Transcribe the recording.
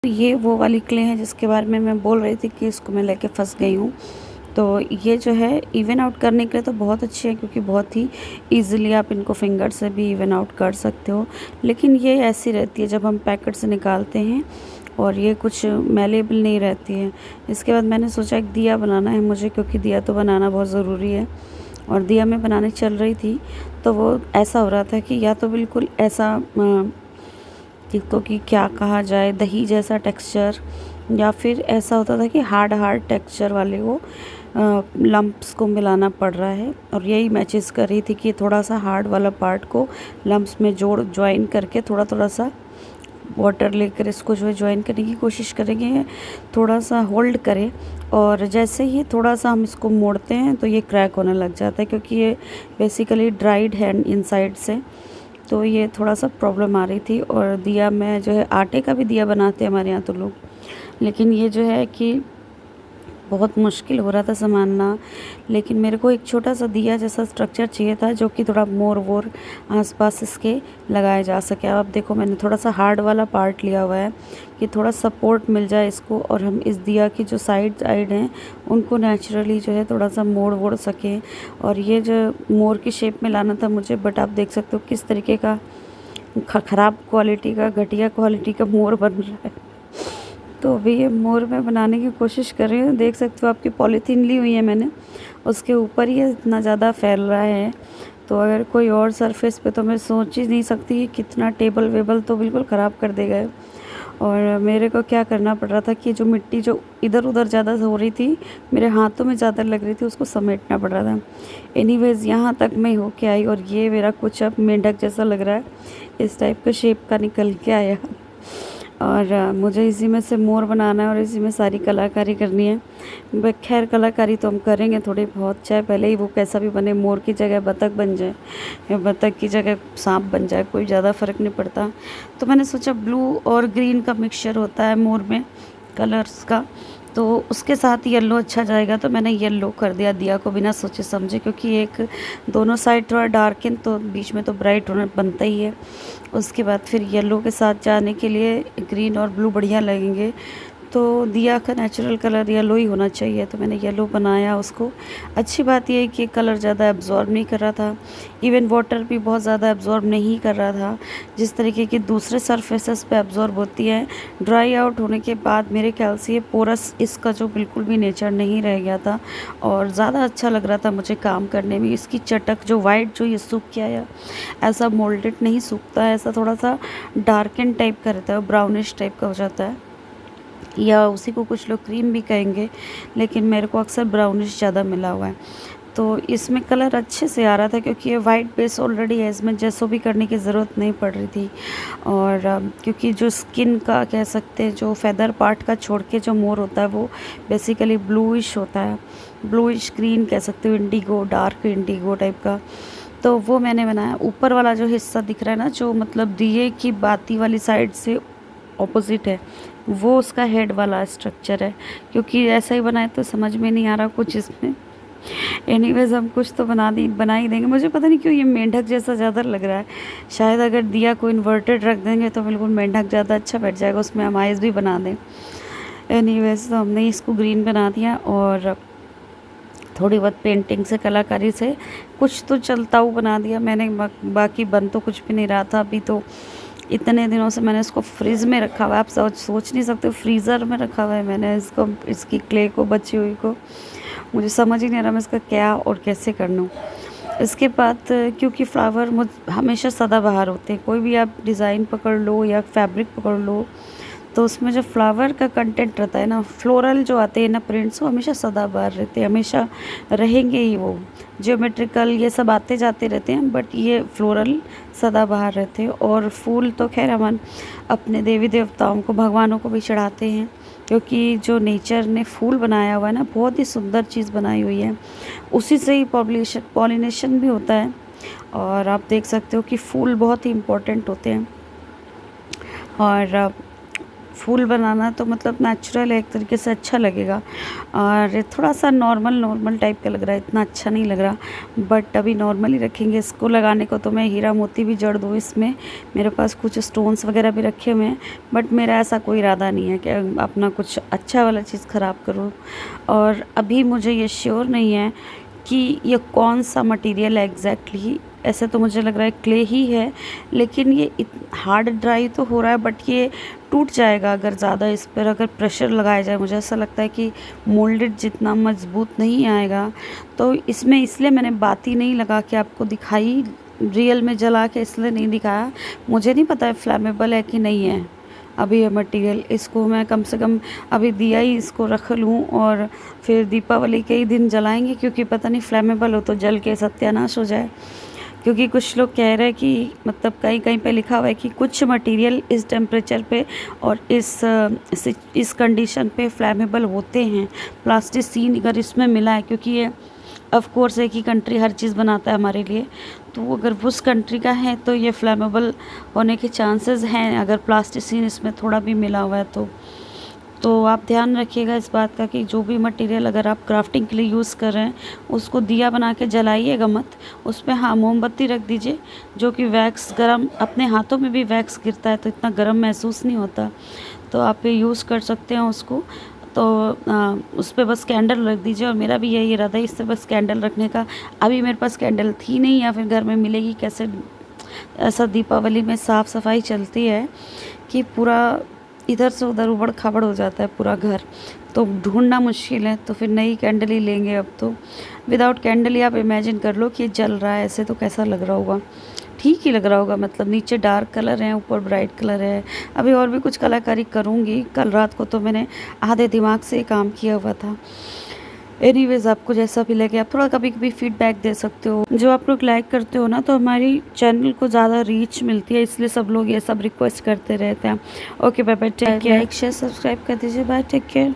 ये वो वाली क्ले है जिसके बारे में मैं बोल रही थी कि इसको मैं लेके फंस गई हूँ। तो ये जो है इवन आउट करने के लिए तो बहुत अच्छी है, क्योंकि बहुत ही ईज़िली आप इनको फिंगर से भी इवन आउट कर सकते हो। लेकिन ये ऐसी रहती है जब हम पैकेट से निकालते हैं, और ये कुछ मैलेबल नहीं रहती है। इसके बाद मैंने सोचा एक दिया बनाना है मुझे, क्योंकि दिया तो बनाना बहुत ज़रूरी है। और दिया मैं बनाने चल रही थी तो वो ऐसा हो रहा था कि या तो बिल्कुल ऐसा जिसको कि क्या कहा जाए, दही जैसा टेक्सचर, या फिर ऐसा होता था कि हार्ड हार्ड टेक्सचर वाले वो लम्प्स को मिलाना पड़ रहा है। और यही मैं चीज़ कर रही थी कि थोड़ा सा हार्ड वाला पार्ट को लम्प्स में ज्वाइन करके थोड़ा थोड़ा सा वाटर लेकर इसको जो है ज्वाइन करने की कोशिश करेंगे, थोड़ा सा होल्ड करें। और जैसे ही थोड़ा सा हम इसको मोड़ते हैं तो ये क्रैक होने लग जाता है, क्योंकि ये बेसिकली ड्राइड है इनसाइड से। तो ये थोड़ा सा प्रॉब्लम आ रही थी। और दिया में जो है आटे का भी दिया बनाते हैं हमारे यहाँ तो लोग, लेकिन ये जो है कि बहुत मुश्किल हो रहा था संभालना। लेकिन मेरे को एक छोटा सा दिया जैसा स्ट्रक्चर चाहिए था जो कि थोड़ा मोर वोर आसपास इसके लगाया जा सके। अब देखो मैंने थोड़ा सा हार्ड वाला पार्ट लिया हुआ है कि थोड़ा सपोर्ट मिल जाए इसको, और हम इस दिया की जो साइड हैं उनको नेचुरली जो है थोड़ा सा मोड़ वोड़ सकें। और ये जो मोर की शेप में लाना था मुझे, बट आप देख सकते हो किस तरीके का ख़राब क्वालिटी का, घटिया क्वालिटी का मोर बन रहा है। तो अभी ये मोर मैं बनाने की कोशिश कर रही हूँ। देख सकते हो आपकी पॉलीथीन ली हुई है मैंने, उसके ऊपर ही इतना ज़्यादा फैल रहा है। तो अगर कोई और सरफेस पे तो मैं सोच ही नहीं सकती कि कितना टेबल वेबल तो बिल्कुल ख़राब कर देगा। और मेरे को क्या करना पड़ रहा था कि जो मिट्टी जो इधर उधर ज़्यादा हो रही थी, मेरे हाथों में ज़्यादा लग रही थी, उसको समेटना पड़ रहा था। एनीवेज़ यहाँ तक मैं होके आई, और ये मेरा कुछ अब मेंढक जैसा लग रहा है, इस टाइप का शेप का निकल के आया। और मुझे इसी में से मोर बनाना है और इसी में सारी कलाकारी करनी है। खैर कलाकारी तो हम करेंगे थोड़ी बहुत, चाहे पहले ही वो कैसा भी बने, मोर की जगह बतख बन जाए या बतख की जगह सांप बन जाए, कोई ज़्यादा फ़र्क नहीं पड़ता। तो मैंने सोचा ब्लू और ग्रीन का मिक्सचर होता है मोर में कलर्स का, तो उसके साथ येलो अच्छा जाएगा। तो मैंने येलो कर दिया दिया को बिना सोचे समझे, क्योंकि एक दोनों साइड थोड़ा डार्क है तो बीच में तो ब्राइट होना बनता ही है। उसके बाद फिर येलो के साथ जाने के लिए ग्रीन और ब्लू बढ़िया लगेंगे। तो दिया का नेचुरल कलर येलो ही होना चाहिए, तो मैंने येलो बनाया उसको। अच्छी बात यह है कि कलर ज़्यादा एब्जॉर्ब नहीं कर रहा था, इवन वाटर भी बहुत ज़्यादा एब्जॉर्ब नहीं कर रहा था, जिस तरीके की दूसरे सरफेसेस पे एब्जॉर्ब होती है। ड्राई आउट होने के बाद मेरे ख्याल से ये पोरस इसका जो बिल्कुल भी नेचर नहीं रह गया था, और ज़्यादा अच्छा लग रहा था मुझे काम करने में। इसकी चटक जो वाइट जो ये सूख के आया, ऐसा मोल्डेड नहीं सूखता है, ऐसा थोड़ा सा डार्कन टाइप का रहता है, ब्राउनिश टाइप का हो जाता है, या उसी को कुछ लोग क्रीम भी कहेंगे, लेकिन मेरे को अक्सर ब्राउनिश ज़्यादा मिला हुआ है। तो इसमें कलर अच्छे से आ रहा था, क्योंकि ये वाइट बेस ऑलरेडी है, इसमें जैसो भी करने की ज़रूरत नहीं पड़ रही थी। और क्योंकि जो स्किन का कह सकते हैं, जो फेदर पार्ट का छोड़ के जो मोर होता है वो बेसिकली ब्लूइश होता है, ब्लूइश ग्रीन कह सकते हो, इंडिगो, डार्क इंडिगो टाइप का। तो वो मैंने बनाया। ऊपर वाला जो हिस्सा दिख रहा है ना, जो मतलब दिए की बाती वाली साइड से ऑपोजिट है, वो उसका हेड वाला स्ट्रक्चर है। क्योंकि ऐसा ही बनाए तो समझ में नहीं आ रहा कुछ इसमें। एनीवेज हम कुछ तो बना ही देंगे। मुझे पता नहीं क्यों ये मेंढक जैसा ज़्यादा लग रहा है। शायद अगर दिया को इन्वर्टेड रख देंगे तो बिल्कुल मेंढक ज़्यादा अच्छा बैठ जाएगा, उसमें हम आइज़ भी बना दें। एनीवेज तो हमने इसको ग्रीन बना दिया, और थोड़ी बहुत पेंटिंग से, कलाकारी से कुछ तो चलताऊ बना दिया मैंने। बाकी बन तो कुछ भी नहीं रहा था। अभी तो इतने दिनों से मैंने इसको फ्रिज में रखा हुआ है, आप सोच नहीं सकते, फ्रीज़र में रखा हुआ है मैंने इसको, इसकी क्ले को, बची हुई को। मुझे समझ ही नहीं आ रहा मैं इसका क्या और कैसे कर लूँ। इसके बाद क्योंकि फ्लावर हमेशा सदाबहार होते हैं, कोई भी आप डिज़ाइन पकड़ लो या फैब्रिक पकड़ लो, तो उसमें जो फ्लावर का कंटेंट रहता है ना, फ्लोरल जो आते हैं ना प्रिंट्स, वो हमेशा सदाबहार रहते हैं, हमेशा रहेंगे ही। वो ज्योमेट्रिकल ये सब आते जाते रहते हैं, बट ये फ्लोरल सदाबहार रहते हैं। और फूल तो खैर हम अपने देवी देवताओं को, भगवानों को भी चढ़ाते हैं, क्योंकि जो नेचर ने फूल बनाया हुआ है ना, बहुत ही सुंदर चीज़ बनाई हुई है, उसी से ही पॉलिनेशन भी होता है। और आप देख सकते हो कि फूल बहुत ही इम्पोर्टेंट होते हैं। और फूल बनाना तो मतलब नेचुरल है, एक तरीके से अच्छा लगेगा। और थोड़ा सा नॉर्मल टाइप का लग रहा है, इतना अच्छा नहीं लग रहा, बट अभी नॉर्मल ही रखेंगे इसको। लगाने को तो मैं हीरा मोती भी जड़ दूँ इसमें, मेरे पास कुछ स्टोन्स वगैरह भी रखे हुए हैं, बट मेरा ऐसा कोई इरादा नहीं है कि अपना कुछ अच्छा वाला चीज़ ख़राब करूँ। और अभी मुझे ये श्योर नहीं है कि ये कौन सा मटेरियल है एग्जैक्टली। ऐसे तो मुझे लग रहा है क्ले ही है, लेकिन ये हार्ड ड्राई तो हो रहा है, बट ये टूट जाएगा अगर ज़्यादा इस पर अगर प्रेशर लगाया जाए। मुझे ऐसा लगता है कि मोल्डेड जितना मजबूत नहीं आएगा। तो इसमें इसलिए मैंने बाती नहीं लगा के आपको दिखाई, रियल में जला के इसलिए नहीं दिखाया। मुझे नहीं पता है फ्लैमेबल है कि नहीं है अभी ये मटेरियल। इसको मैं कम से कम अभी दिया ही इसको रख लूँ और फिर दीपावली के ही दिन जलाएंगे, क्योंकि पता नहीं फ्लैमेबल हो तो जल के सत्यानाश हो जाए। क्योंकि कुछ लोग कह रहे हैं कि मतलब कहीं कहीं पे लिखा हुआ है कि कुछ मटेरियल इस टेम्परेचर पे और इस कंडीशन पे फ्लैमेबल होते हैं। प्लास्टिसीन अगर इसमें मिला है, क्योंकि ये ऑफ कोर्स एक ही कंट्री हर चीज़ बनाता है हमारे लिए, तो अगर उस कंट्री का है तो ये फ्लैमेबल होने के चांसेस हैं, अगर प्लास्टिसीन इसमें थोड़ा भी मिला हुआ है तो आप ध्यान रखिएगा इस बात का कि जो भी मटेरियल अगर आप क्राफ्टिंग के लिए यूज़ कर रहे हैं उसको दिया बना के जलाइएगा मत। उस पर हाँ मोमबत्ती रख दीजिए, जो कि वैक्स गरम, अपने हाथों में भी वैक्स गिरता है तो इतना गर्म महसूस नहीं होता, तो आप ये यूज़ कर सकते हैं उसको। तो उस पर बस कैंडल रख दीजिए, और मेरा भी यही इरादा है इस पर बस कैंडल रखने का। अभी मेरे पास कैंडल थी नहीं, या फिर घर में मिलेगी कैसे। ऐसा दीपावली में साफ़ सफाई चलती है कि पूरा इधर से उधर उबड़ खाबड़ हो जाता है पूरा घर, तो ढूंढना मुश्किल है। तो फिर नई कैंडल ही लेंगे अब तो। विदाउट कैंडल ही आप इमेजिन कर लो कि जल रहा है ऐसे, तो कैसा लग रहा होगा। ठीक ही लग रहा होगा, मतलब नीचे डार्क कलर है, ऊपर ब्राइट कलर है। अभी और भी कुछ कलाकारी करूँगी, कल रात को तो मैंने आधे दिमाग से काम किया हुआ था। एनीवेज़ आपको जैसा भी लगे आप थोड़ा कभी कभी फीडबैक दे सकते हो। जो आप लोग लाइक करते हो ना, तो हमारी चैनल को ज़्यादा रीच मिलती है, इसलिए सब लोग ये सब रिक्वेस्ट करते रहते हैं। Okay bye bye, take care, like share subscribe कर दीजिए, बाय, टेक केयर।